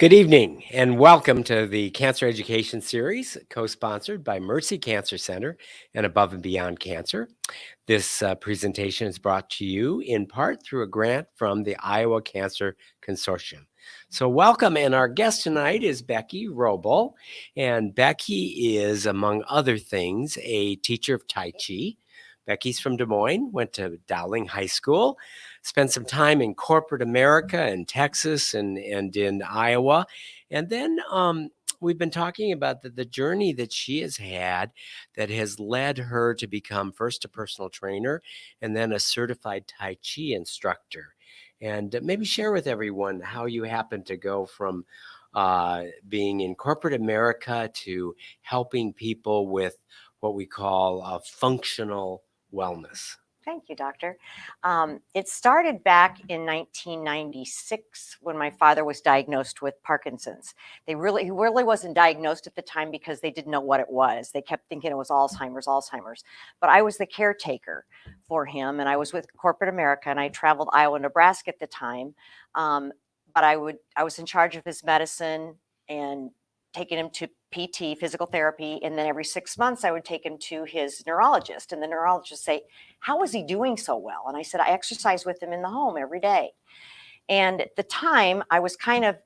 Good evening and welcome to the Cancer Education Series, co-sponsored by Mercy Cancer Center and Above and Beyond Cancer. This presentation is brought to you in part through a grant from the Iowa Cancer Consortium. So welcome, and our guest tonight is Becky Roble, and Becky is, among other things, a teacher of Tai Chi. Becky's from Des Moines, went to Dowling High School, spent some time in corporate America in Texas and in Iowa. And then we've been talking about the journey that she has had that has led her to become first a personal trainer and then a certified Tai Chi instructor. And maybe share with everyone how you happened to go from being in corporate America to helping people with what we call functional wellness. Thank you, Doctor. It started back in 1996 when my father was diagnosed with Parkinson's. He really wasn't diagnosed at the time because they didn't know what it was. They kept thinking it was Alzheimer's. But I was the caretaker for him, and I was with corporate America, and I traveled Iowa, Nebraska at the time. But I was in charge of his medicine and taking him to PT, physical therapy, and then every 6 months I would take him to his neurologist, and the neurologist say, how is he doing so well? And I said, I exercise with him in the home every day. And at the time, I was kind of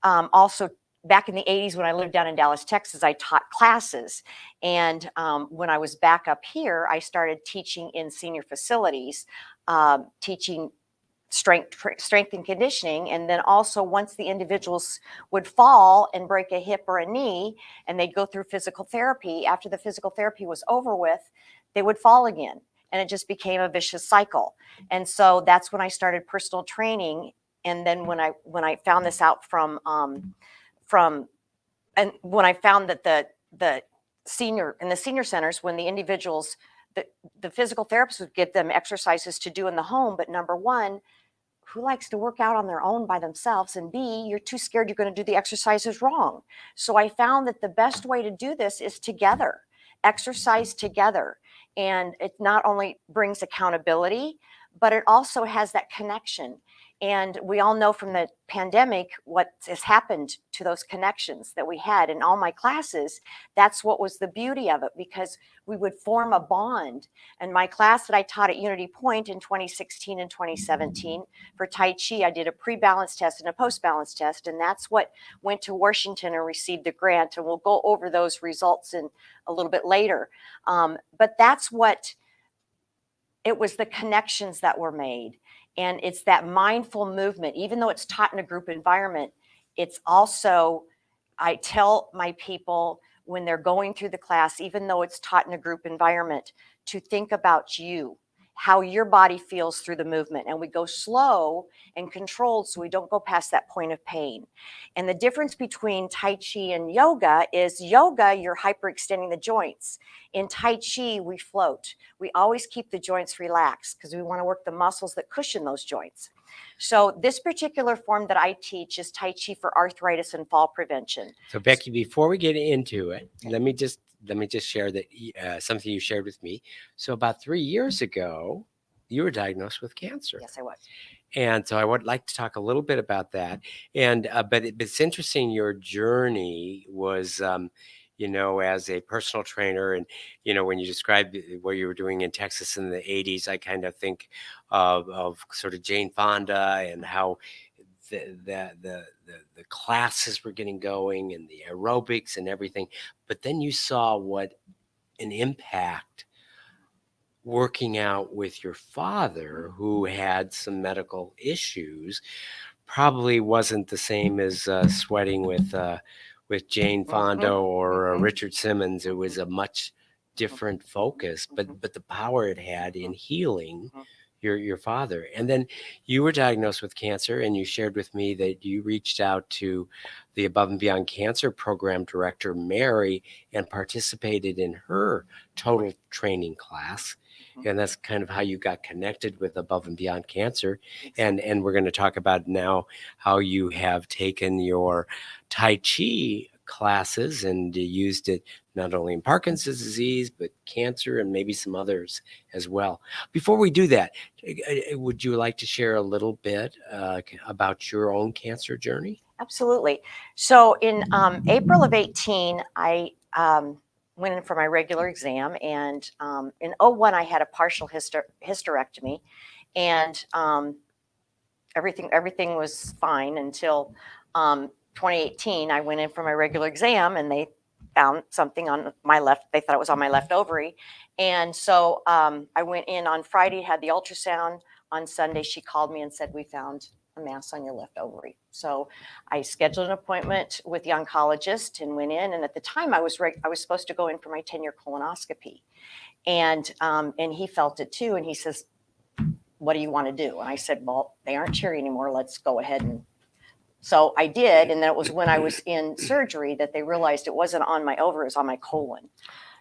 also back in the 80s when I lived down in Dallas, Texas, I taught classes. And when I was back up here, I started teaching in senior facilities, teaching strength and conditioning. And then also once the individuals would fall and break a hip or a knee and they'd go through physical therapy, after the physical therapy was over with, they would fall again. And it just became a vicious cycle. And so that's when I started personal training. And then when I found this out and when I found that the senior centers, when the individuals, the physical therapists would give them exercises to do in the home, but number one, who likes to work out on their own by themselves? And B, you're too scared you're going to do the exercises wrong. So I found that the best way to do this is together, exercise together. And it not only brings accountability, but it also has that connection. And we all know from the pandemic what has happened to those connections that we had in all my classes. That's what was the beauty of it, because we would form a bond. And my class that I taught at Unity Point in 2016 and 2017 for Tai Chi, I did a pre-balance test and a post-balance test. And that's what went to Washington and received the grant. And we'll go over those results in a little bit later. But that's what it was, the connections that were made. And it's that mindful movement, even though it's taught in a group environment, it's also, I tell my people when they're going through the class, even though it's taught in a group environment, to think about you, how your body feels through the movement. And we go slow and controlled so we don't go past that point of pain. And the difference between Tai Chi and yoga is yoga, you're hyperextending the joints. In Tai Chi, we float. We always keep the joints relaxed because we want to work the muscles that cushion those joints. So this particular form that I teach is Tai Chi for arthritis and fall prevention. So Becky, before we get into it, let me just share that something you shared with me. So about 3 years ago, you were diagnosed with cancer. Yes, I was. And so I would like to talk a little bit about that. And but it's interesting, your journey was, as a personal trainer, and when you described what you were doing in Texas in the 80s, I kind of think of sort of Jane Fonda and how the classes were getting going and the aerobics and everything. But then you saw what an impact working out with your father, who had some medical issues, probably wasn't the same as sweating with Jane Fonda or Richard Simmons. It was a much different focus, but the power it had in healing your father. And then you were diagnosed with cancer, and you shared with me that you reached out to the Above and Beyond Cancer Program Director, Mary, and participated in her total training class. And that's kind of how you got connected with Above and Beyond Cancer. And we're going to talk about now how you have taken your Tai Chi classes and used it not only in Parkinson's disease, but cancer and maybe some others as well. Before we do that, would you like to share a little bit about your own cancer journey? Absolutely. So in April of 18, I went in for my regular exam, and in '01 I had a partial hysterectomy, and everything was fine until 2018. I went in for my regular exam, and they found something on my left. They thought it was on my left ovary, and so I went in on Friday, had the ultrasound. On Sunday, she called me and said, "We found a mass on your left ovary." So I scheduled an appointment with the oncologist and went in. And at the time, I was supposed to go in for my 10-year colonoscopy, and he felt it too. And he says, "What do you want to do?" And I said, "Well, they aren't cheering anymore. Let's go ahead." And so I did. And then it was when I was in surgery that they realized it wasn't on my ovary, it was on my colon.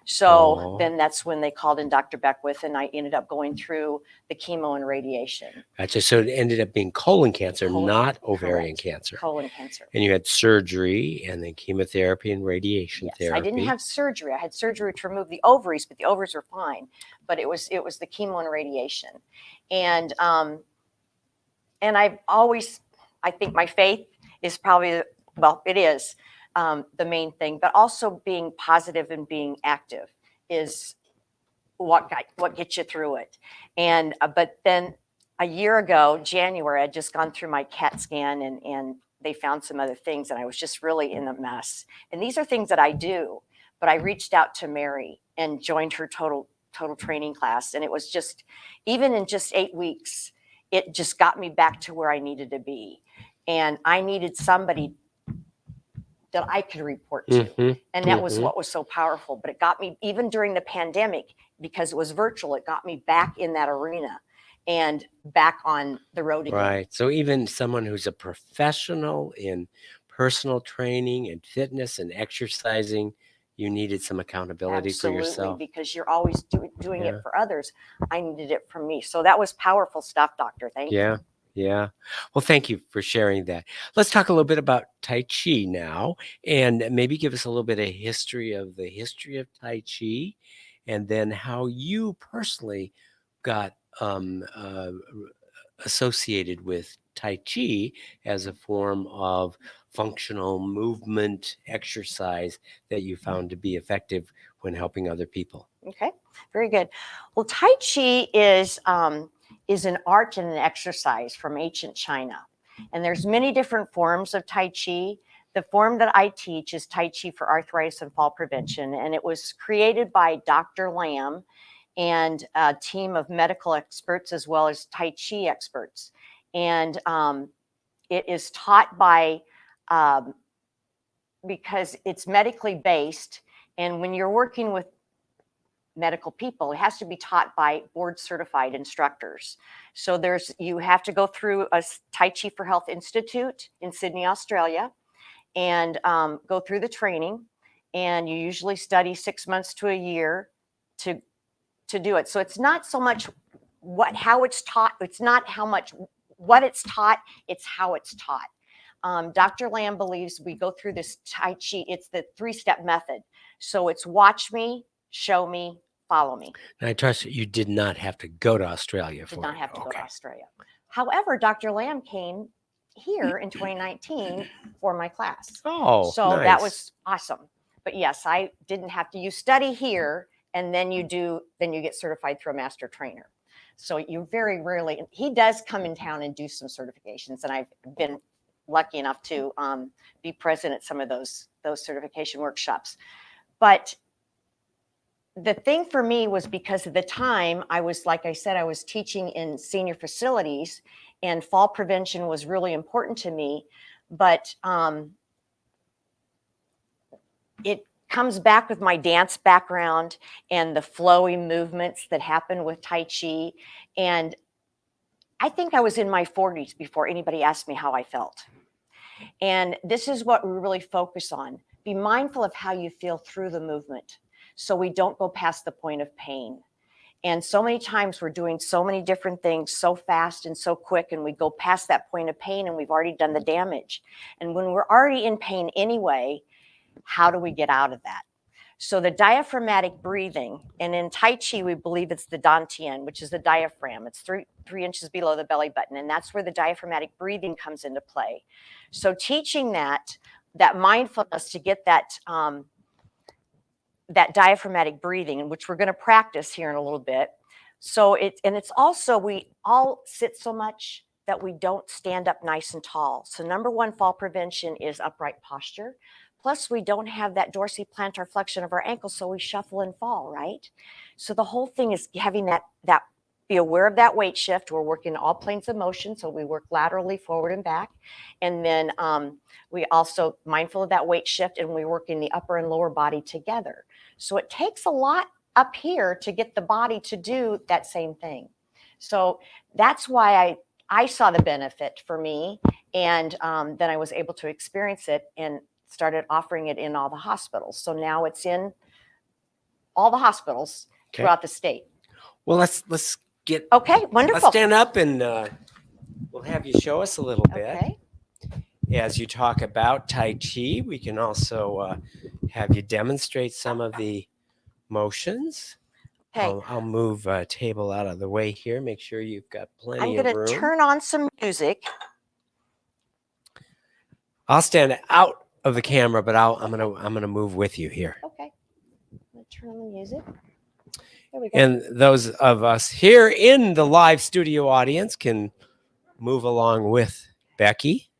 So then that's when they called in Dr. Beckwith, and I ended up going through the chemo and radiation. Gotcha. So it ended up being colon cancer, not ovarian cancer. Colon cancer. And you had surgery and then chemotherapy and radiation therapy. I didn't have surgery. I had surgery to remove the ovaries, but the ovaries were fine. But it was the chemo and radiation. And I've always, I think my faith is probably, well, it is the main thing, but also being positive and being active is what gets you through it. And but then a year ago, January, I'd just gone through my CAT scan, and they found some other things, and I was just really in a mess. And these are things that I do, but I reached out to Mary and joined her total training class, and it was just, even in just 8 weeks, it just got me back to where I needed to be. And I needed somebody that I could report to. And that was what was so powerful. But it got me, even during the pandemic, because it was virtual, it got me back in that arena and back on the road again. Right. So even someone who's a professional in personal training and fitness and exercising, you needed some accountability for yourself. Absolutely, because you're always doing it for others. I needed it for me. So that was powerful stuff, Doctor. Thank you. Yeah. Well, thank you for sharing that. Let's talk a little bit about Tai Chi now, and maybe give us a little bit of history of Tai Chi, and then how you personally got associated with Tai Chi as a form of functional movement exercise that you found to be effective when helping other people. Okay, very good. Well, Tai Chi is an art and an exercise from ancient China. And there's many different forms of Tai Chi. The form that I teach is Tai Chi for arthritis and fall prevention. And it was created by Dr. Lam and a team of medical experts as well as Tai Chi experts. And it is taught by, because it's medically based. And when you're working with medical people, it has to be taught by board certified instructors. So you have to go through a Tai Chi for Health Institute in Sydney, Australia, and go through the training. And you usually study 6 months to a year to do it. So it's not so much how it's taught. It's not how much what it's taught. It's how it's taught. Dr. Lam believes we go through this Tai Chi. It's the 3-step method. So it's watch me, show me, follow me. And I trust you did not have to go to Australia for it. Did not have to go to Australia. However, Dr. Lam came here in 2019 for my class. Oh, so nice. That was awesome. But yes, I didn't have to. You study here, and then you get certified through a master trainer. So you very rarely. He does come in town and do some certifications, and I've been lucky enough to be present at some of those certification workshops. But the thing for me was, because at the time I was, like I said, I was teaching in senior facilities, and fall prevention was really important to me. But it comes back with my dance background and the flowy movements that happen with Tai Chi. And I think I was in my 40s before anybody asked me how I felt. And this is what we really focus on. Be mindful of how you feel through the movement, so we don't go past the point of pain. And so many times we're doing so many different things so fast and so quick, and we go past that point of pain and we've already done the damage. And when we're already in pain anyway, how do we get out of that? So the diaphragmatic breathing, and in Tai Chi, we believe it's the dantian, which is the diaphragm. It's 3 inches below the belly button, and that's where the diaphragmatic breathing comes into play. So teaching that mindfulness to get that that diaphragmatic breathing, which we're going to practice here in a little bit. So it's also, we all sit so much that we don't stand up nice and tall. So number one fall prevention is upright posture. Plus we don't have that dorsiplantar flexion of our ankles, so we shuffle and fall, right? So the whole thing is having that be aware of that weight shift. We're working all planes of motion, so we work laterally forward and back. And then we also mindful of that weight shift, and we work in the upper and lower body together. So it takes a lot up here to get the body to do that same thing. So that's why I saw the benefit for me, and then I was able to experience it and started offering it in all the hospitals. So now it's in all the hospitals throughout the state. Well, let's get okay. Wonderful. Let's stand up and we'll have you show us a little bit. Okay. As you talk about Tai Chi, we can also have you demonstrate some of the motions. Okay. I'll move a table out of the way here. Make sure you've got plenty I'm of going room. to turn on some music. I'll stand out of the camera, but I'm gonna move with you here. Okay. I'm going to turn on the music. There we go. And those of us here in the live studio audience can move along with Becky.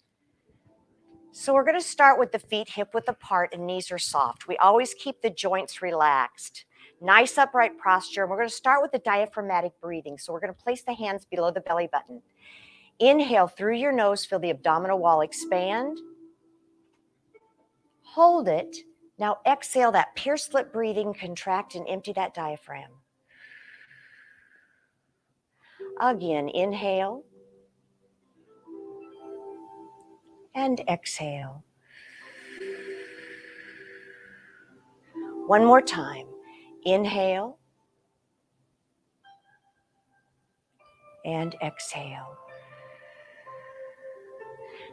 So we're going to start with the feet hip width apart and knees are soft. We always keep the joints relaxed. Nice upright posture. And we're going to start with the diaphragmatic breathing. So we're going to place the hands below the belly button. Inhale through your nose, feel the abdominal wall expand. Hold it. Now exhale that pierced lip breathing, contract and empty that diaphragm. Again, inhale and exhale. One more time. Inhale and exhale.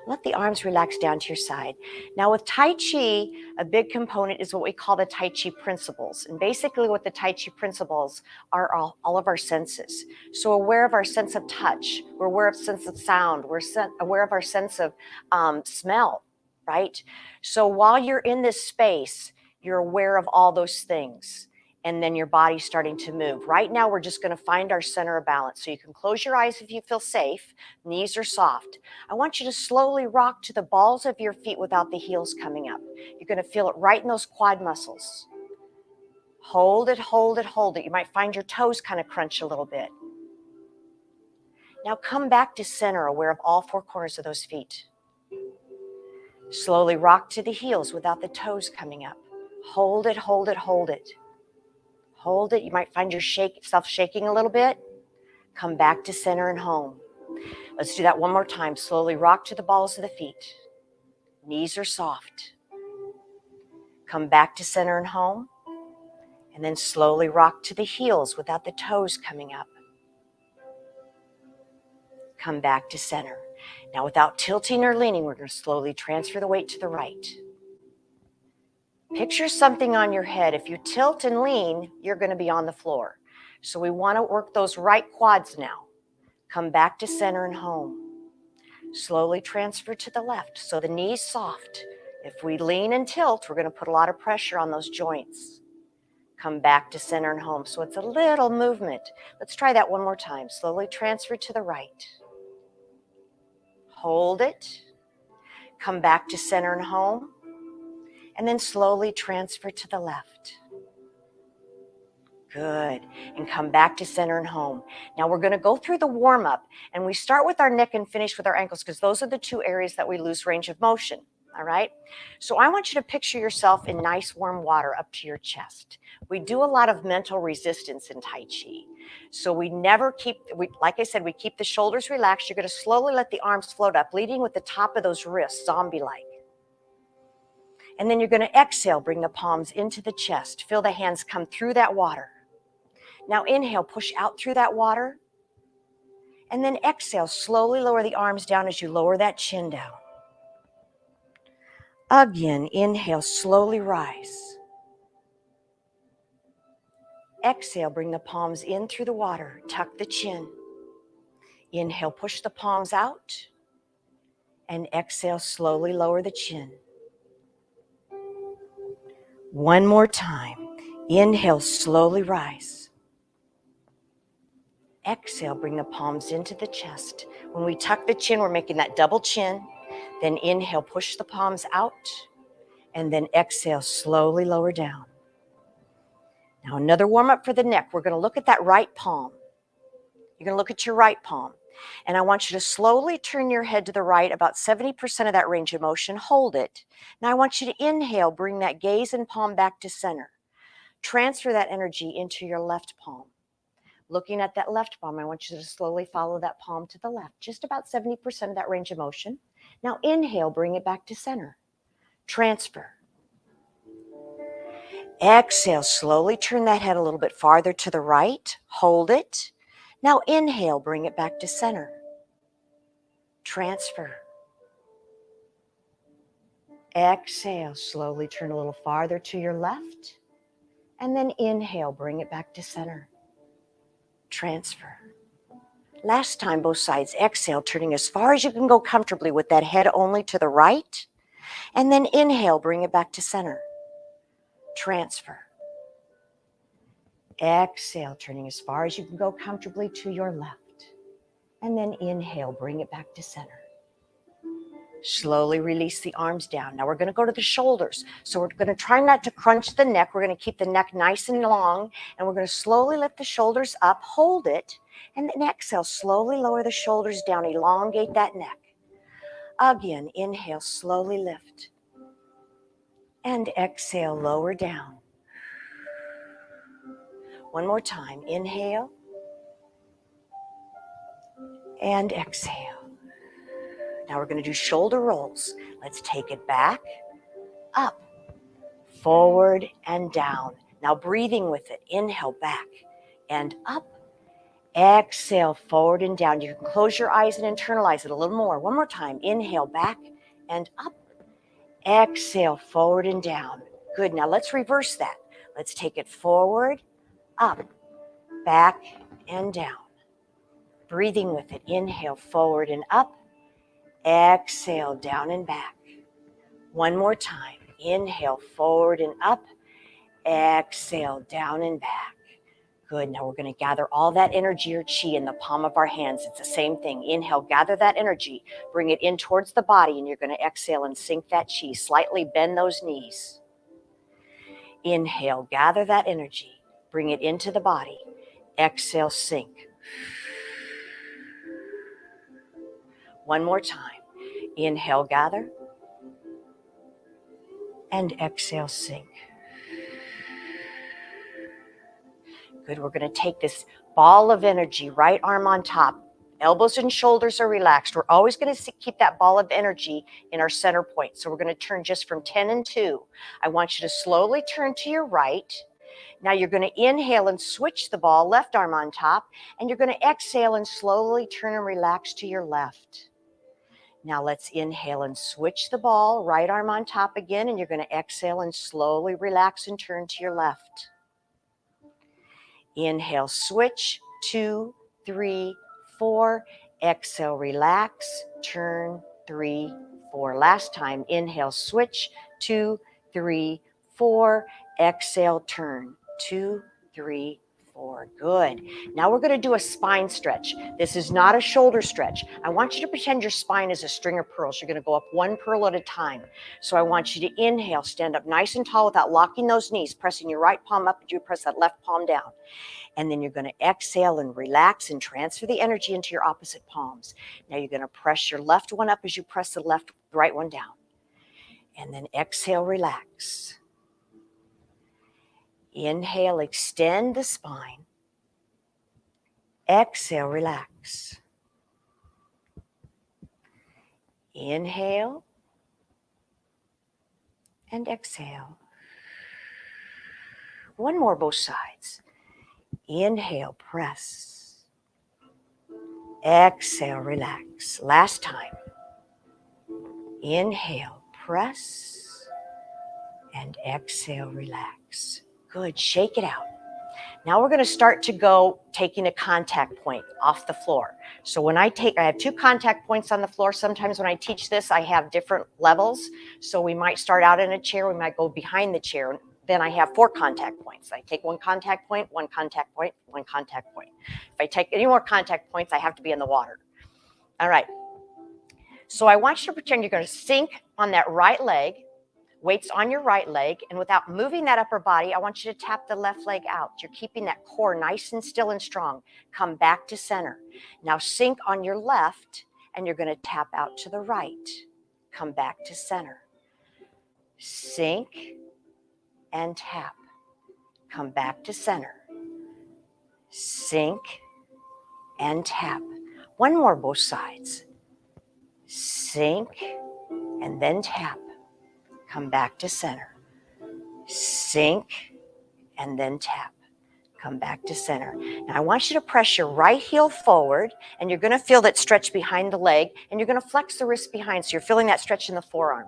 Let the arms relax down to your side. Now with Tai Chi, a big component is what we call the Tai Chi Principles. And basically what the Tai Chi Principles are all of our senses. So aware of our sense of touch, we're aware of sense of sound, we're aware of our sense of smell, right? So while you're in this space, you're aware of all those things. And then your body's starting to move. Right now, we're just going to find our center of balance. So you can close your eyes if you feel safe. Knees are soft. I want you to slowly rock to the balls of your feet without the heels coming up. You're going to feel it right in those quad muscles. Hold it, hold it, hold it. You might find your toes kind of crunch a little bit. Now come back to center, aware of all four corners of those feet. Slowly rock to the heels without the toes coming up. Hold it, hold it, hold it. Hold it. You might find yourself shaking a little bit. Come back to center and home. Let's do that one more time. Slowly rock to the balls of the feet. Knees are soft. Come back to center and home. And then slowly rock to the heels without the toes coming up. Come back to center. Now without tilting or leaning, we're going to slowly transfer the weight to the right. Picture something on your head. If you tilt and lean, you're going to be on the floor. So we want to work those right quads now. Come back to center and home. Slowly transfer to the left. So the knees soft. If we lean and tilt, we're going to put a lot of pressure on those joints. Come back to center and home. So it's a little movement. Let's try that one more time. Slowly transfer to the right. Hold it. Come back to center and home. And then slowly transfer to the left. Good. And come back to center and home. Now we're going to go through the warm-up, and we start with our neck and finish with our ankles because those are the two areas that we lose range of motion. All right. So I want you to picture yourself in nice warm water up to your chest. We do a lot of mental resistance in Tai Chi. So we never like I said, we keep the shoulders relaxed. You're going to slowly let the arms float up, leading with the top of those wrists, zombie-like. And then you're going to exhale, bring the palms into the chest. Feel the hands come through that water. Now inhale, push out through that water. And then exhale, slowly lower the arms down as you lower that chin down. Again, inhale, slowly rise. Exhale, bring the palms in through the water, tuck the chin. Inhale, push the palms out. And exhale, slowly lower the chin. One more time. Inhale, slowly rise. Exhale, bring the palms into the chest. When we tuck the chin, we're making that double chin. Then inhale, push the palms out. And then exhale, slowly lower down. Now another warm up for the neck. We're going to look at that right palm. You're going to look at your right palm. And I want you to slowly turn your head to the right, about 70% of that range of motion. Hold it. Now I want you to inhale, bring that gaze and palm back to center. Transfer that energy into your left palm. Looking at that left palm, I want you to slowly follow that palm to the left, just about 70% of that range of motion. Now inhale, bring it back to center. Transfer. Exhale, slowly turn that head a little bit farther to the right. Hold it. Now inhale, bring it back to center. Transfer. Exhale, slowly turn a little farther to your left. And then inhale, bring it back to center. Transfer. Last time, both sides. Exhale, turning as far as you can go comfortably with that head only to the right. And then inhale, bring it back to center. Transfer. Exhale, turning as far as you can go comfortably to your left. And then inhale, bring it back to center. Slowly release the arms down. Now we're going to go to the shoulders. So we're going to try not to crunch the neck. We're going to keep the neck nice and long. And we're going to slowly lift the shoulders up, hold it, and then exhale, slowly lower the shoulders down, elongate that neck. Again, inhale, slowly lift. And exhale, lower down. One more time. Inhale. And exhale. Now we're going to do shoulder rolls. Let's take it back, up, forward, and down. Now breathing with it. Inhale, back and up. Exhale, forward and down. You can close your eyes and internalize it a little more. One more time. Inhale, back and up. Exhale, forward and down. Good. Now let's reverse that. Let's take it forward, up, back, and down. Breathing with it. Inhale, forward and up. Exhale, down and back. One more time. Inhale, forward and up. Exhale, down and back. Good. Now we're going to gather all that energy or chi in the palm of our hands. It's the same thing. Inhale, gather that energy. Bring it in towards the body, and you're going to exhale and sink that chi. Slightly bend those knees. Inhale, gather that energy. Bring it into the body. Exhale, sink. One more time. Inhale, gather. And exhale, sink. Good. We're going to take this ball of energy, right arm on top. Elbows and shoulders are relaxed. We're always going to keep that ball of energy in our center point. So we're going to turn just from 10 and 2. I want you to slowly turn to your right. Now you're going to inhale and switch the ball, left arm on top. And you're going to exhale and slowly turn and relax to your left. Now let's inhale and switch the ball, right arm on top again. And you're going to exhale and slowly relax and turn to your left. Inhale, switch, 2, 3, 4. Exhale, relax, turn, 3, 4. Last time, inhale, switch, 2, 3, 4. Exhale, turn, 2, 3, 4. Good. Now we're going to do a spine stretch. This is not a shoulder stretch. I want you to pretend your spine is a string of pearls. You're going to go up one pearl at a time. So I want you to inhale, stand up nice and tall without locking those knees, pressing your right palm up as you press that left palm down. And then you're going to exhale and relax and transfer the energy into your opposite palms. Now you're going to press your left one up as you press the right one down. And then exhale, relax. Inhale, extend the spine. Exhale, relax. Inhale and exhale. One more, both sides. Inhale, press. Exhale, relax. Last time. Inhale, press. And exhale, relax. Good. Shake it out. Now we're going to start to go taking a contact point off the floor. So when I have 2 contact points on the floor. Sometimes when I teach this, I have different levels. So we might start out in a chair. We might go behind the chair. Then I have 4 contact points. I take 1 contact point, 1 contact point, 1 contact point. If I take any more contact points, I have to be in the water. All right. So I want you to pretend you're going to sink on that right leg. Weights on your right leg, and without moving that upper body, I want you to tap the left leg out. You're keeping that core nice and still and strong. Come back to center. Now sink on your left, and you're going to tap out to the right. Come back to center. Sink and tap. Come back to center. Sink and tap. One more, both sides. Sink and then tap. Come back to center. Sink and then tap. Come back to center. Now I want you to press your right heel forward, and you're going to feel that stretch behind the leg, and you're going to flex the wrist behind, so you're feeling that stretch in the forearm.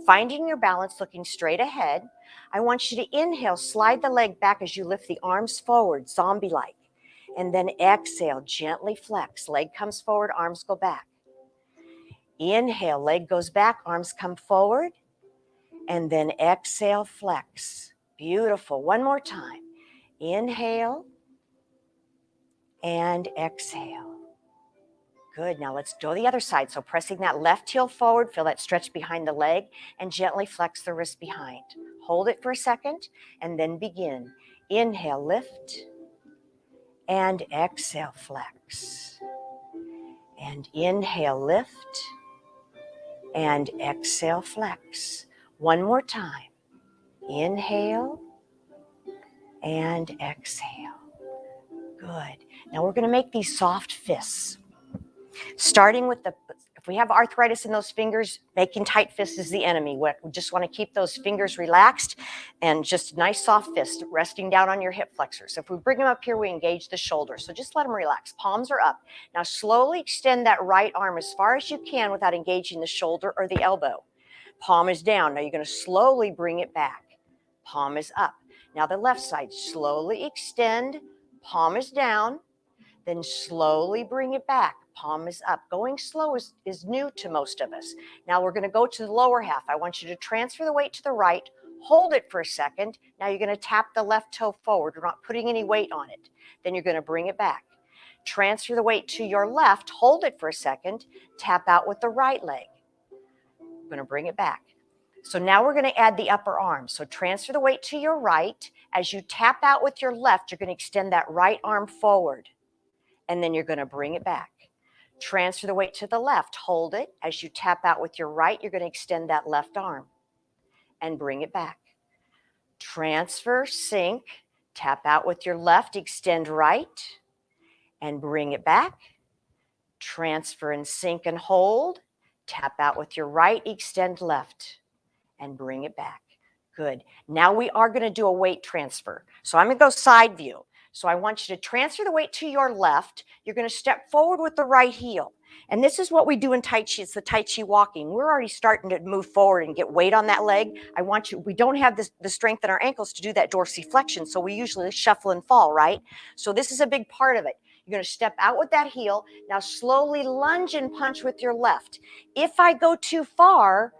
Finding your balance, looking straight ahead. I want you to inhale, slide the leg back as you lift the arms forward, zombie-like. And then exhale, gently flex. Leg comes forward, arms go back. Inhale, leg goes back, arms come forward. And then exhale, flex. Beautiful. One more time. Inhale and exhale. Good. Now let's do the other side. So pressing that left heel forward, feel that stretch behind the leg, and gently flex the wrist behind. Hold it for a second and then begin. Inhale, lift, and exhale, flex. And inhale, lift, and exhale, flex. One more time. Inhale and exhale. Good. Now we're going to make these soft fists. Starting with if we have arthritis in those fingers, making tight fists is the enemy. We just want to keep those fingers relaxed and just nice soft fist resting down on your hip flexors. If we bring them up here, we engage the shoulder. So just let them relax. Palms are up. Now slowly extend that right arm as far as you can without engaging the shoulder or the elbow. Palm is down. Now you're going to slowly bring it back. Palm is up. Now the left side, slowly extend. Palm is down. Then slowly bring it back. Palm is up. Going slow is new to most of us. Now we're going to go to the lower half. I want you to transfer the weight to the right. Hold it for a second. Now you're going to tap the left toe forward. We're not putting any weight on it. Then you're going to bring it back. Transfer the weight to your left. Hold it for a second. Tap out with the right leg. We're going to bring it back. So now we're going to add the upper arm. So transfer the weight to your right. As you tap out with your left, you're going to extend that right arm forward. And then you're going to bring it back. Transfer the weight to the left. Hold it. As you tap out with your right, you're going to extend that left arm and bring it back. Transfer, sink, tap out with your left, extend right, and bring it back. Transfer and sink and hold. Tap out with your right, extend left, and bring it back. Good. Now we are going to do a weight transfer. So I'm going to go side view. So I want you to transfer the weight to your left. You're going to step forward with the right heel. And this is what we do in Tai Chi. It's the Tai Chi Walking. We're already starting to move forward and get weight on that leg. We don't have the strength in our ankles to do that dorsiflexion, so we usually shuffle and fall, right? So this is a big part of it. You're going to step out with that heel. Now slowly lunge and punch with your left. If I go too far,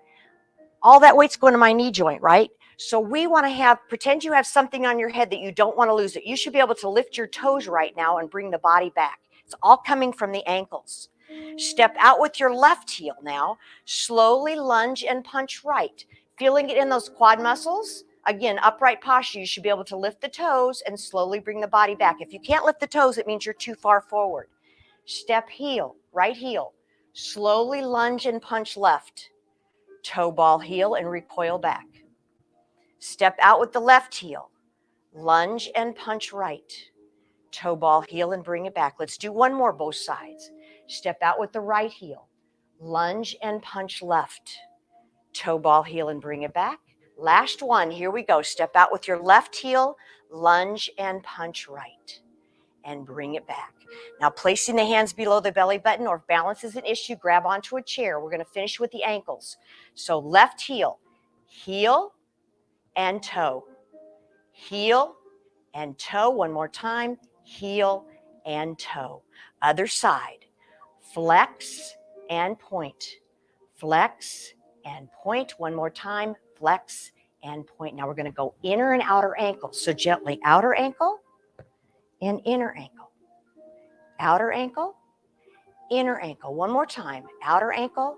all that weight's going to my knee joint, right? So we want to pretend you have something on your head that you don't want to lose it. You should be able to lift your toes right now and bring the body back. It's all coming from the ankles. Step out with your left heel now. Slowly lunge and punch right. Feeling it in those quad muscles? Again, upright posture. You should be able to lift the toes and slowly bring the body back. If you can't lift the toes, it means you're too far forward. Step heel, right heel. Slowly lunge and punch left. Toe ball heel and recoil back. Step out with the left heel. Lunge and punch right. Toe ball heel and bring it back. Let's do one more, both sides. Step out with the right heel. Lunge and punch left. Toe ball heel and bring it back. Last one, here we go. Step out with your left heel. Lunge and punch right. And bring it back. Now placing the hands below the belly button, or if balance is an issue, grab onto a chair. We're going to finish with the ankles. So left heel, heel and toe, heel and toe. One more time, heel and toe. Other side, flex and point, flex and point. One more time, flex and point. Now we're going to go inner and outer ankle. So gently outer ankle and inner ankle, outer ankle, inner ankle. One more time, outer ankle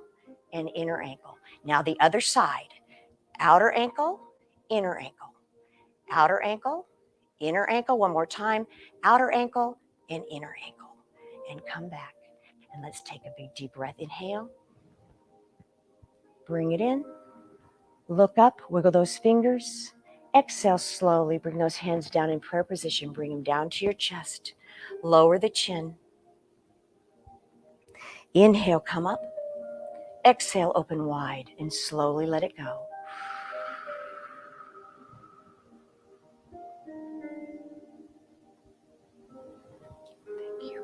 and inner ankle. Now the other side, outer ankle, inner ankle, outer ankle, inner ankle. One more time, outer ankle and inner ankle. And come back. And let's take a big deep breath. Inhale. Bring it in. Look up, wiggle those fingers. Exhale slowly. Bring those hands down in prayer position. Bring them down to your chest. Lower the chin. Inhale, come up. Exhale, open wide and slowly let it go. Thank you.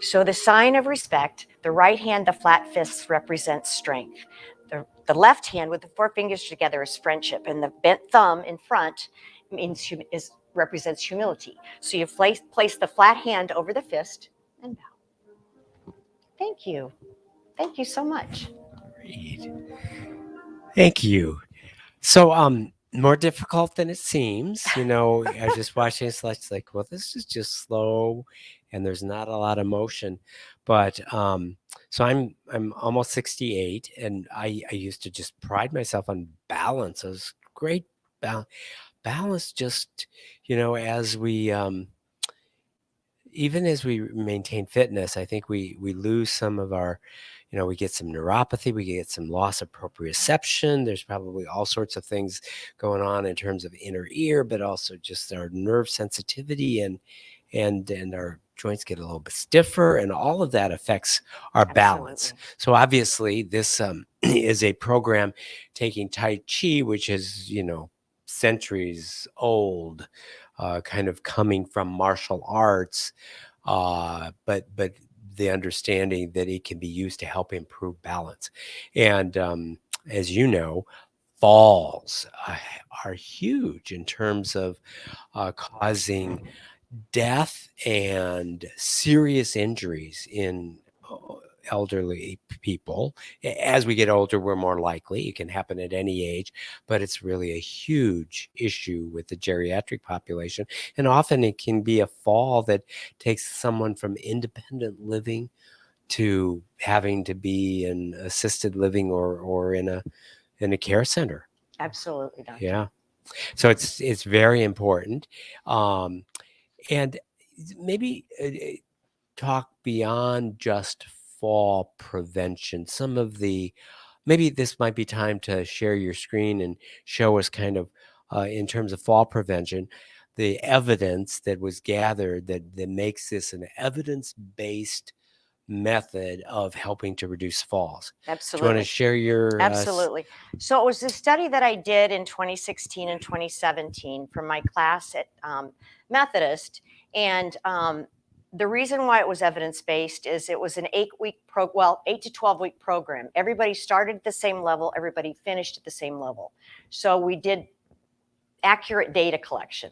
So the sign of respect, the right hand, the flat fists represents strength. The left hand with the four fingers together is friendship, and the bent thumb in front represents humility. So you place the flat hand over the fist and bow. Thank you. Thank you so much. Great. Thank you. So, more difficult than it seems. I was just watching this, like, well, this is just slow, and there's not a lot of motion. But so I'm almost 68, and I used to just pride myself on balance. I was great balance. Just as we even as we maintain fitness, I think we lose some of our, we get some neuropathy, we get some loss of proprioception. There's probably all sorts of things going on in terms of inner ear, but also just our nerve sensitivity and our joints get a little bit stiffer, and all of that affects our balance. Absolutely. So obviously, this is a program taking Tai Chi, which is centuries old, kind of coming from martial arts, but the understanding that it can be used to help improve balance. And as you know, falls are huge in terms of causing death and serious injuries in elderly people. As we get older, we're more likely. It can happen at any age, but it's really a huge issue with the geriatric population. And often it can be a fall that takes someone from independent living to having to be in assisted living or in a care center. Absolutely, Doctor. Yeah. So it's very important. And maybe talk beyond just fall prevention. Some of the maybe this might be time to share your screen and show us kind of in terms of fall prevention, the evidence that was gathered that makes this an evidence-based method of helping to reduce falls. Do you want Absolutely. to share your Absolutely. So it was a study that I did in 2016 and 2017 from my class at Methodist. And the reason why it was evidence-based is it was an 8 to 12 week program. Everybody started at the same level. Everybody finished at the same level. So we did accurate data collection.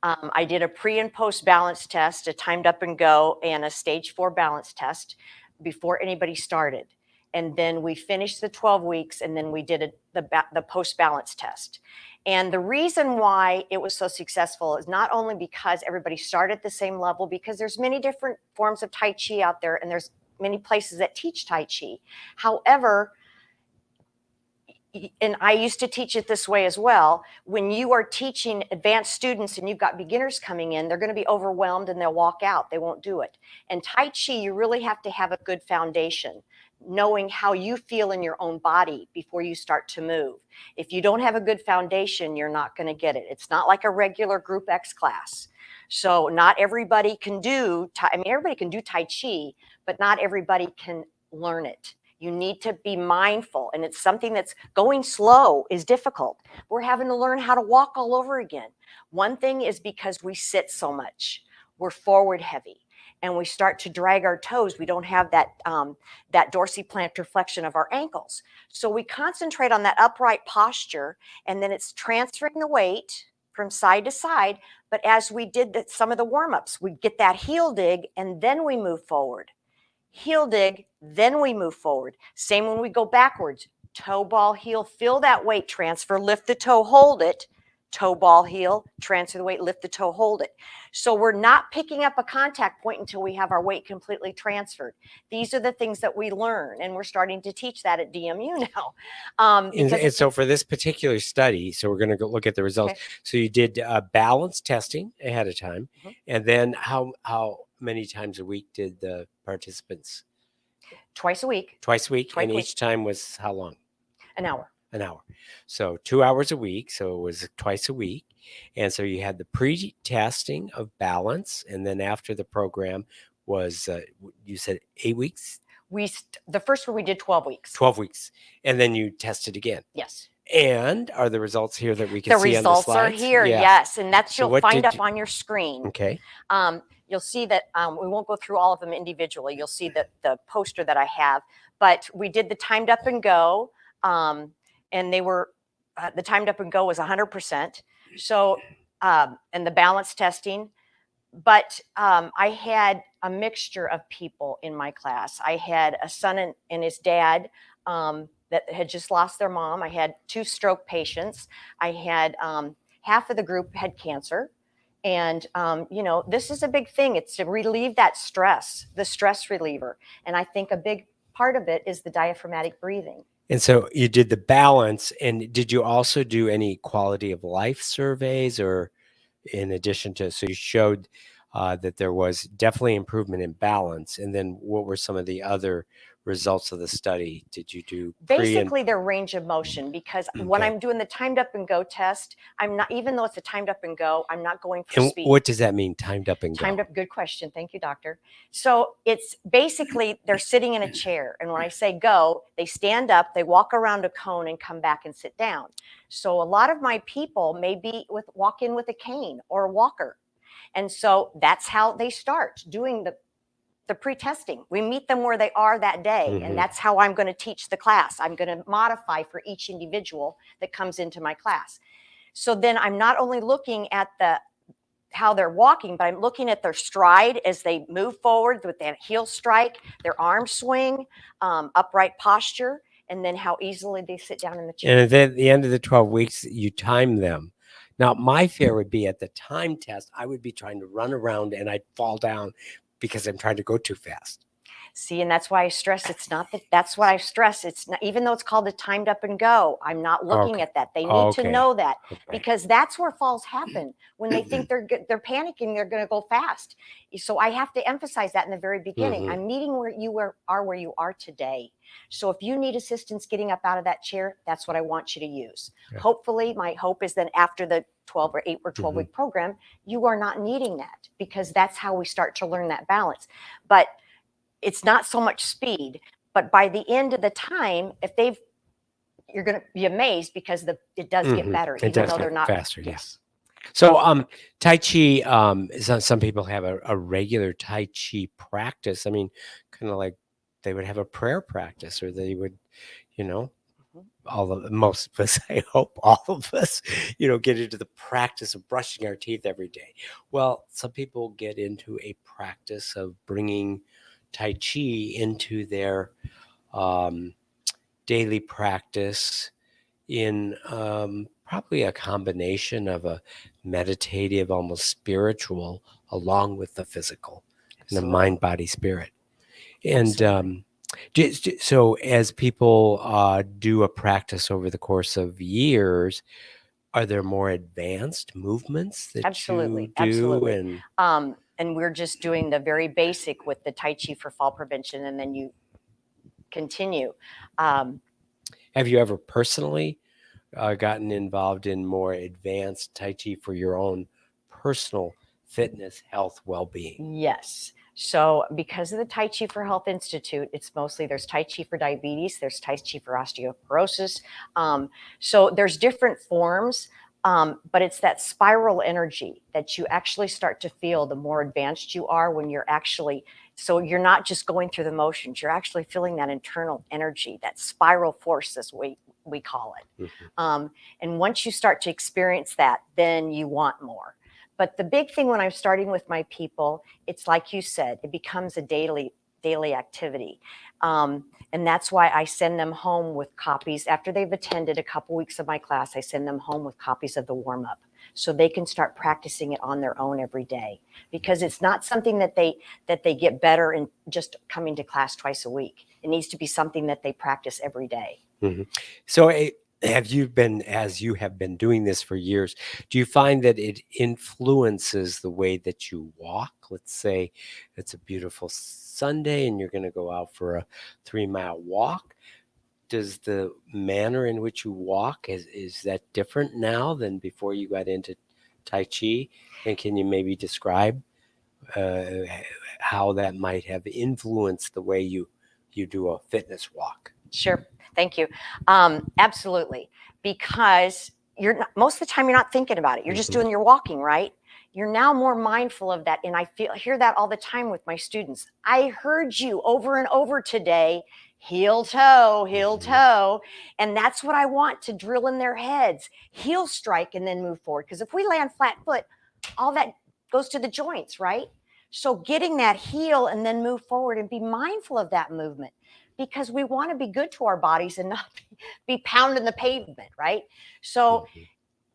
I did a pre and post balance test, a timed up and go, and a stage 4 balance test before anybody started. And then we finished the 12 weeks, and then we did the post balance test. And the reason why it was so successful is not only because everybody started at the same level, because there's many different forms of Tai Chi out there, and there's many places that teach Tai Chi. However, and I used to teach it this way as well, when you are teaching advanced students and you've got beginners coming in, they're going to be overwhelmed and they'll walk out. They won't do it. And Tai Chi, you really have to have a good foundation, knowing how you feel in your own body before you start to move. If you don't have a good foundation, you're not going to get it. It's not like a regular Group X class. So not everybody can do, everybody can do Tai Chi, but not everybody can learn it. You need to be mindful, and it's something that's going slow is difficult. We're having to learn how to walk all over again. One thing is because we sit so much, we're forward heavy, and we start to drag our toes. We don't have that dorsiplantar flexion of our ankles. So we concentrate on that upright posture, and then it's transferring the weight from side to side. But as we did some of the warm-ups, we'd get that heel dig and then we move forward. Heel dig, then we move forward. Same when we go backwards. Toe, ball, heel, feel that weight transfer, lift the toe, hold it. Toe, ball, heel, transfer the weight, lift the toe, hold it. So we're not picking up a contact point until we have our weight completely transferred. These are the things that we learn, and we're starting to teach that at DMU now. And so for this particular study, so we're going to go look at the results. Okay. So you did balance testing ahead of time, and then how many times a week did the participants? Twice a week. Twice a week, Twice and a week. each time was how long? An hour. An hour. So 2 hours a week. So it was twice a week. And so you had the pre-testing of balance. And then after the program was, you said 8 weeks? The first one we did 12 weeks. 12 weeks. And then you tested again. Yes. And are the results here that we can see on the results slides? are here, Yeah. yes. And that's So you'll what find did up you- on your screen. Okay. You'll see that we won't go through all of them individually. You'll see the poster that I have. But we did the timed up and go. And they were, the timed up and go was 100%. So, and the balance testing. But I had a mixture of people in my class. I had a son and his dad that had just lost their mom. I had 2 stroke patients. I had half of the group had cancer. And, this is a big thing. It's to relieve that stress, the stress reliever. And I think a big part of it is the diaphragmatic breathing. And so you did the balance, and did you also do any quality of life surveys, or in addition to, so you showed that there was definitely improvement in balance, and then what were some of the other results of the study? Did you do basically their range of motion? Because when Okay. I'm doing the timed up and go test, I'm not, even though it's a timed up and go, I'm not going for And speed. what does that mean, timed up and Timed go? up, good question. Thank you, doctor. So it's basically they're sitting in a chair. And when I say go, they stand up, they walk around a cone and come back and sit down. So a lot of my people may walk in with a cane or a walker. And so that's how they start doing the pre-testing. We meet them where they are that day. And that's how I'm going to teach the class. I'm going to modify for each individual that comes into my class. So then I'm not only looking at how they're walking, but I'm looking at their stride as they move forward with that heel strike, their arm swing, upright posture, and then how easily they sit down in the chair. And then at the end of the 12 weeks, you time them. Now, my fear would be at the time test, I would be trying to run around and I'd fall down because I'm trying to go too fast. See, and that's why I stress it's not that's what I stress. It's not, even though it's called a timed up and go, I'm not looking at that. They need to know that because that's where falls happen when they think they're panicking, they're going to go fast. So I have to emphasize that in the very beginning. I'm meeting where you are where you are today. So if you need assistance getting up out of that chair, that's what I want you to use. Hopefully, my hope is that after the 12 or 8 or 12 week program, you are not needing that because that's how we start to learn that balance. But it's not so much speed, but by the end of the time, you're going to be amazed because it does get better, even though they're not faster. Yes. So, Tai Chi, some people have a regular Tai Chi practice. I mean, kind of like they would have a prayer practice, or they would, most of us, I hope all of us, get into the practice of brushing our teeth every day. Well, some people get into a practice of bringing Tai Chi into their daily practice in probably a combination of a meditative, almost spiritual, along with the physical and the mind, body, spirit. And so as people do a practice over the course of years, are there more advanced movements that you do? Absolutely. And we're just doing the very basic with the Tai Chi for fall prevention, and then you continue. Have you ever personally gotten involved in more advanced Tai Chi for your own personal fitness, health, well-being? Yes. So because of the Tai Chi for Health Institute, it's mostly there's Tai Chi for diabetes, there's Tai Chi for osteoporosis. So there's different forms, but it's that spiral energy that you actually start to feel the more advanced you are when you're actually, so you're not just going through the motions, you're actually feeling that internal energy, that spiral force, as we call it. Mhm. And once you start to experience that, then you want more. But the big thing when I'm starting with my people, it's like you said, it becomes a daily activity. And that's why I send them home with copies. After they've attended a couple weeks of my class, I send them home with copies of the warm-up so they can start practicing it on their own every day, because it's not something that they get better in just coming to class twice a week. It needs to be something that they practice every day. Mhm. So, as you have been doing this for years, do you find that it influences the way that you walk? Let's say it's a beautiful Sunday and you're going to go out for a 3-mile walk. Does the manner in which you walk, is that different now than before you got into Tai Chi? And can you maybe describe uh, how that might have influenced the way you do a fitness walk? Sure. Thank you. Absolutely. Because you're not, most of the time you're not thinking about it. You're just Mhm. doing your walking, right? You're now more mindful of that. And I hear that all the time with my students. I heard you over and over today, heel toe, heel Mhm. toe. And that's what I want to drill in their heads. Heel strike and then move forward. Because if we land flat foot, all that goes to the joints, right? So getting that heel and then move forward and be mindful of that movement, because we want to be good to our bodies and not be pounding the pavement, right? So Mhm.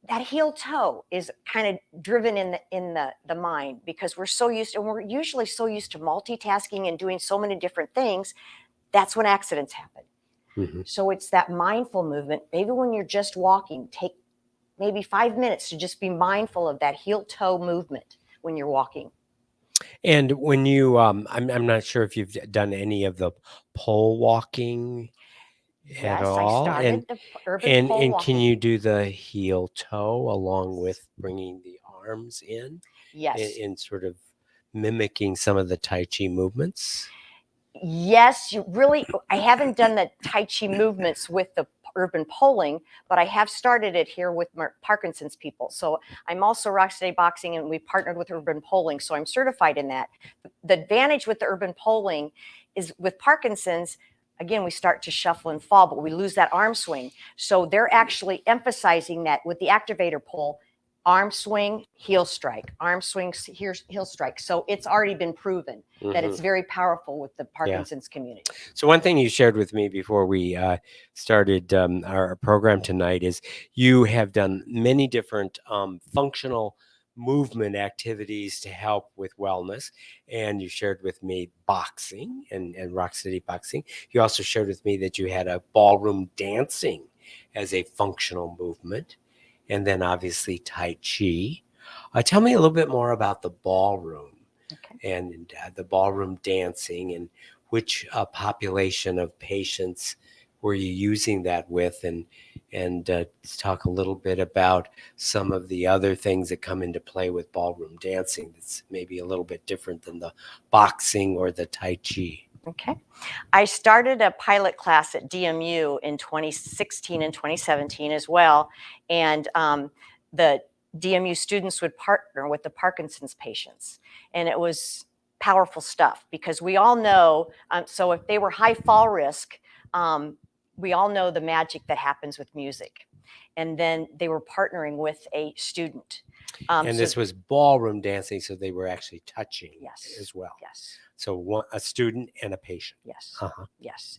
that heel toe is kind of driven in the mind, because we're so used, and we're usually so used to multitasking and doing so many different things. That's when accidents happen. Mhm. So it's that mindful movement. Maybe when you're just walking, take maybe 5 minutes to just be mindful of that heel toe movement when you're walking. And when you, I'm not sure if you've done any of the pole walking at Yes, I all, started the urban pole and can walking. you do the heel toe along with bringing the arms Yes. in sort of mimicking some of the Tai Chi movements? Yes, you really, I haven't done the Tai Chi movements with the urban polling, but I have started it here with Parkinson's people. So I'm also Rocksteady Boxing, and we partnered with urban polling. So I'm certified in that. The advantage with the urban polling is with Parkinson's, again, we start to shuffle and fall, but we lose that arm swing. So they're actually emphasizing that with the activator pole, arm swing, heel strike, arm swing, heel strike. So it's already been proven that Hmm. it's very powerful with the Yeah. Parkinson's community. So one thing you shared with me before we started our program tonight is you have done many different functional movement activities to help with wellness. And you shared with me boxing and Rock City Boxing. You also shared with me that you had a ballroom dancing as a functional movement. And then obviously Tai Chi. Tell me a little bit more about the ballroom Okay. and the ballroom dancing, and which population of patients were you using that with, and talk a little bit about some of the other things that come into play with ballroom dancing that's maybe a little bit different than the boxing or the Tai Chi. Okay. I started a pilot class at DMU in 2016 and 2017 as well. And the DMU students would partner with the Parkinson's patients. And it was powerful stuff, because we all know, so if they were high fall risk, we all know the magic that happens with music. And then they were partnering with a student. And So this was ballroom dancing, so they were actually touching yes, as well. yes, So a student and a patient. yes, Uh-huh. yes.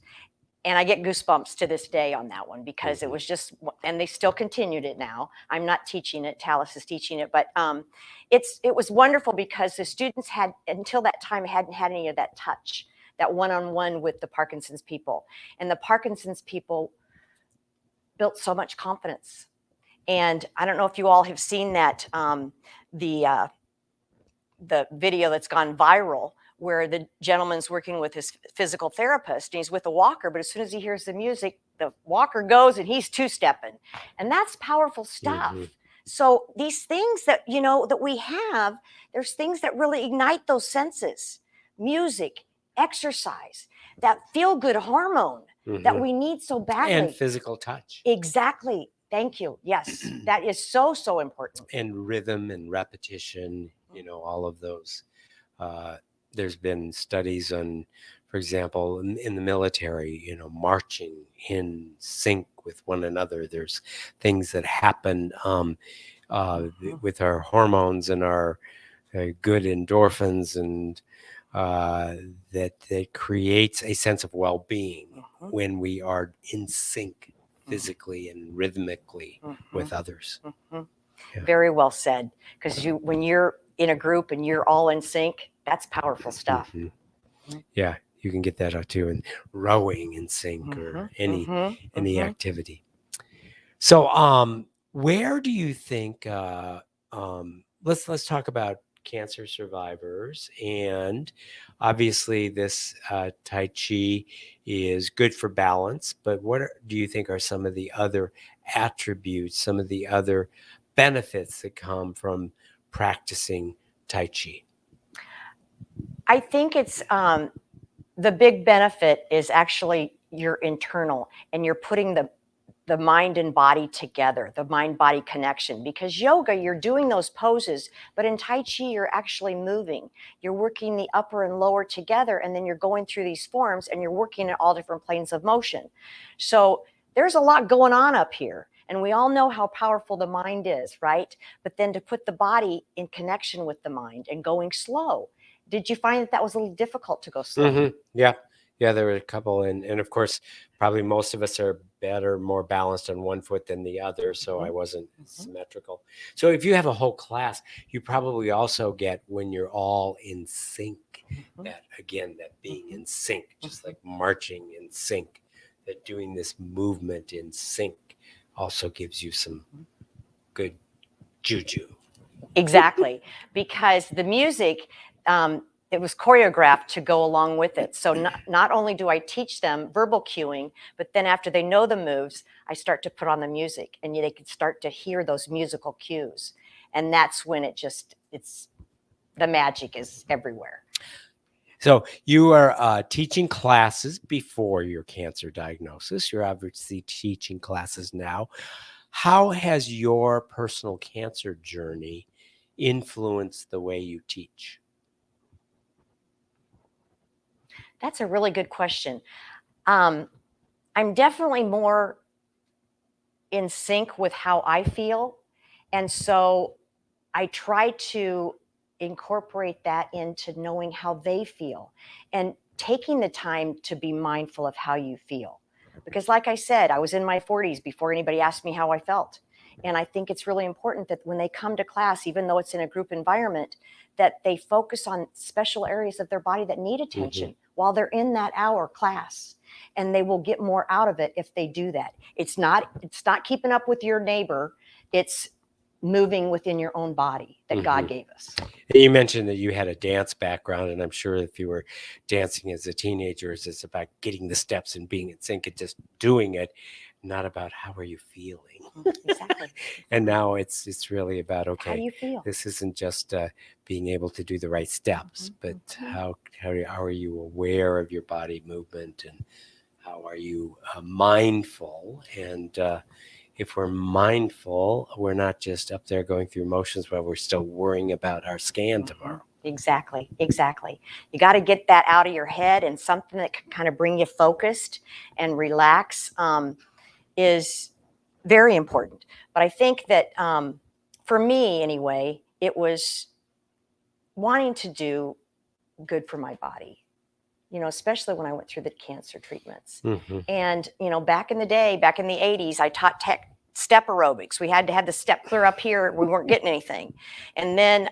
And I get goosebumps to this day on that one, because it Mhm. was just, and they still continued it now. I'm not teaching it, Tallis is teaching it, but it was wonderful, because the students had, until that time, hadn't had any of that touch, that one-on-one with the Parkinson's people. And the Parkinson's people built so much confidence. And I don't know if you all have seen that, the video that's gone viral, where the gentleman's working with his physical therapist, and he's with a walker, but as soon as he hears the music, the walker goes and he's two-stepping. And that's powerful stuff. Mhm. So these things that, that we have, there's things that really ignite those senses. Music, exercise, that feel-good hormone that Mhm. we need so And badly. physical touch. Exactly. Thank you. Yes, that is so, so important. And rhythm and repetition, all of those. Uh, there's been studies on for example, in the military, marching in sync with one another. There's things that happen with our hormones and our good endorphins, and that creates a sense of well-being when we are in sync physically and rhythmically with others. Yeah. Very well said. Because when you're in a group and you're all in sync, that's powerful stuff. Yeah, you can get that out too, and rowing in sync or any activity. So, where do you think? Let's talk about cancer survivors, and obviously this Tai Chi is good for balance. But do you think are some of the other attributes, some of the other benefits that come from practicing Tai Chi? I think it's the big benefit is actually your internal, and you're putting the mind and body together, the mind-body connection. Because yoga, you're doing those poses, but in Tai Chi, you're actually moving. You're working the upper and lower together, and then you're going through these forms, and you're working at all different planes of motion. So there's a lot going on up here. And we all know how powerful the mind is, right? But then to put the body in connection with the mind and going slow. Did you find that was a little difficult to go slow? Yeah. Yeah, there were a couple. And of course, probably most of us are better, more balanced on one foot than the other. So I wasn't symmetrical. So if you have a whole class, you probably also get when you're all in sync, that being in sync, just like marching in sync, that doing this movement in sync also gives you some good juju. Exactly, because the music, it was choreographed to go along with it. So not only do I teach them verbal cueing, but then after they know the moves, I start to put on the music, and they can start to hear those musical cues. And that's when the magic is everywhere. So you are teaching classes before your cancer diagnosis. You're obviously teaching classes now. How has your personal cancer journey influenced the way you teach? That's a really good question. I'm definitely more in sync with how I feel. And so I try to incorporate that into knowing how they feel and taking the time to be mindful of how you feel. Because, like I said, I was in my 40s before anybody asked me how I felt. And I think it's really important that when they come to class, even though it's in a group environment, that they focus on special areas of their body that need attention while they're in that hour class. And they will get more out of it if they do that. It's not keeping up with your neighbor. It's moving within your own body that God gave us. You mentioned that you had a dance background, and I'm sure if you were dancing as a teenager, it's about getting the steps and being in sync and just doing it, not about how are you feeling. Exactly. And now it's really about, okay, How do you feel? this isn't just being able to do the right steps, but how are you aware of your body movement, and how are you mindful? And if we're mindful, we're not just up there going through motions while we're still worrying about our scan tomorrow. Exactly. You got to get that out of your head, and something that can kind of bring you focused and relax is very important. But I think that for me anyway, it was wanting to do good for my body, especially when I went through the cancer treatments. And, back in the day, back in the 80s, I taught step aerobics. We had to have the step clear up here. We weren't getting anything. And then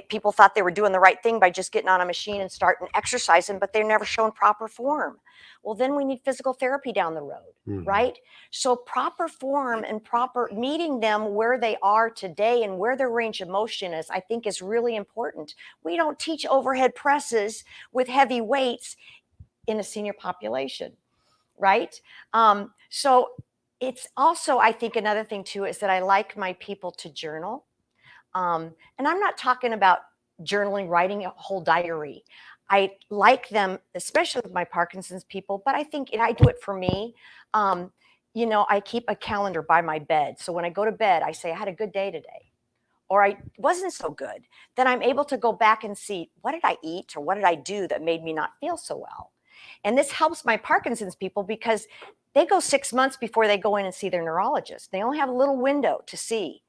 people thought they were doing the right thing by just getting on a machine and starting exercising, but they're never shown proper form. Well, then we need physical therapy down the road, right? So proper form and proper meeting them where they are today and where their range of motion is, I think is really important. We don't teach overhead presses with heavy weights in a senior population, right? So it's also, I think another thing too, is that I like my people to journal. And I'm not talking about journaling, writing a whole diary. I like them, especially with my Parkinson's people, but I think I do it for me. I keep a calendar by my bed. So when I go to bed, I say, I had a good day today. or I wasn't so good, then I'm able to go back and see, what did I eat or what did I do that made me not feel so well? And this helps my Parkinson's people because they go 6 months before they go in and see their neurologist. They only have a little window to see.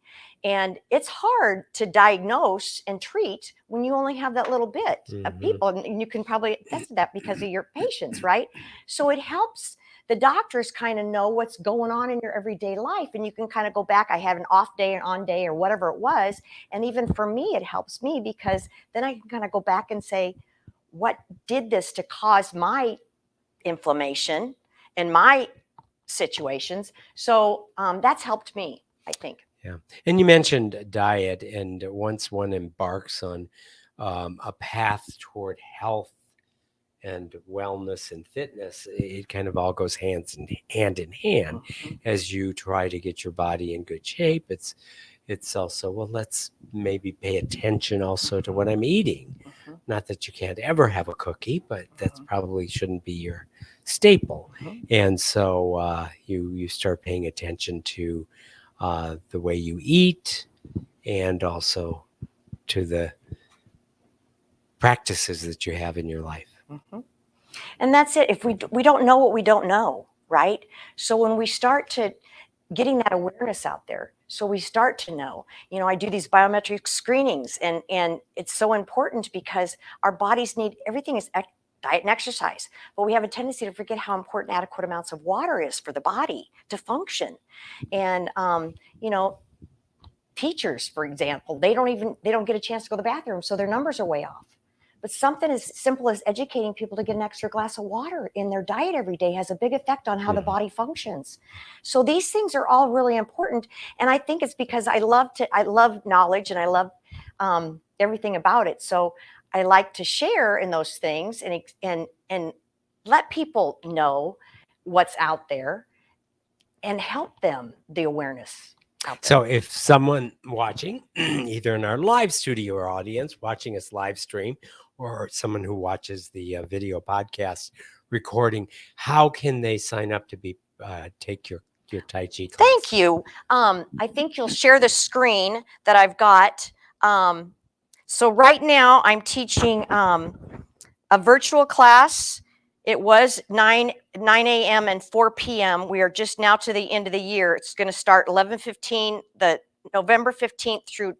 And it's hard to diagnose and treat when you only have that little bit of people. And you can probably attest that because of your patients, right? So it helps the doctors kind of know what's going on in your everyday life. And you can kind of go back. I have an off day, an on day, or whatever it was. And even for me, it helps me because then I can kind of go back and say, what did this to cause my inflammation and my situations? So that's helped me, I think. Yeah. And you mentioned diet, and once one embarks on a path toward health and wellness and fitness, it kind of all goes hand in hand as you try to get your body in good shape. It's also, well, let's maybe pay attention also to what I'm eating. Not that you can't ever have a cookie, but that's probably shouldn't be your staple. And so you start paying attention to the way you eat, and also to the practices that you have in your life. And that's it. If we don't know what we don't know, right? So when we start to getting that awareness out there, so we start to know, I do these biometric screenings, and it's so important because our bodies need, everything is diet and exercise, but we have a tendency to forget how important adequate amounts of water is for the body to function. And teachers, for example, they don't get a chance to go to the bathroom, so their numbers are way off. But something as simple as educating people to get an extra glass of water in their diet every day has a big effect on how the body functions. So these things are all really important. And I think it's because I love knowledge, and I love everything about it. So I like to share in those things and let people know what's out there and help them, the awareness out there. So if someone watching, either in our live studio or audience watching us live stream, or someone who watches the video podcast recording, how can they sign up to be take your Tai Chi class? Thank you. I think you'll share the screen that I've got. So right now I'm teaching a virtual class. It was 9 a.m. and 4 p.m. We are just now to the end of the year. It's going to start 11/15, the November 15th through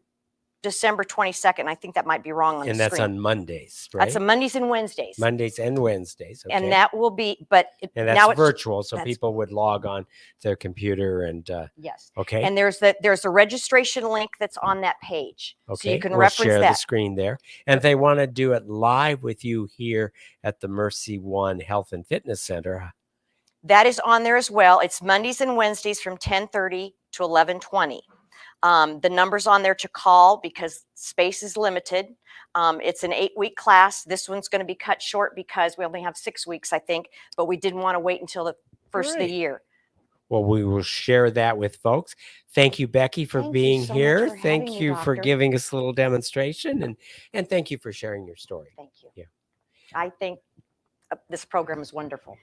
December 22nd. I think that might be wrong on And the that's screen. on Mondays, right? That's on Mondays and Wednesdays. Mondays and Wednesdays. Okay. And that will be, but and that's now it's virtual, so people would log on their computer and yes. Okay. And there's a registration link that's on that page. Okay. So you can we'll reference share that. the screen there. And if they want to do it live with you here at the MercyOne Health and Fitness Center, that is on there as well. It's Mondays and Wednesdays from 10:30 to 11:20. The number's on there to call because space is limited. It's an 8-week class. This one's going to be cut short because we only have 6 weeks, I think, but we didn't want to wait until the first of the year. Well, we will share that with folks. Thank you, Becky, for being here. Thank you for giving us a little demonstration, and thank you for sharing your story. Thank you. Yeah. I think this program is wonderful.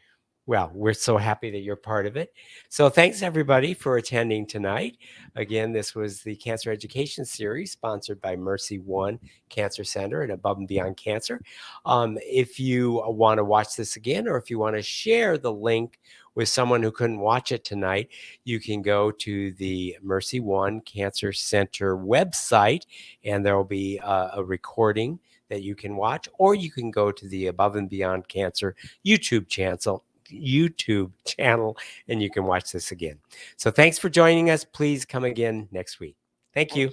Well, we're so happy that you're part of it. So thanks, everybody, for attending tonight. Again, this was the Cancer Education Series sponsored by MercyOne Cancer Center and Above and Beyond Cancer. If you want to watch this again, or if you want to share the link with someone who couldn't watch it tonight, you can go to the MercyOne Cancer Center website, and there will be a recording that you can watch, or you can go to the Above and Beyond Cancer YouTube channel, and you can watch this again. So thanks for joining us. Please come again next week. Thank you.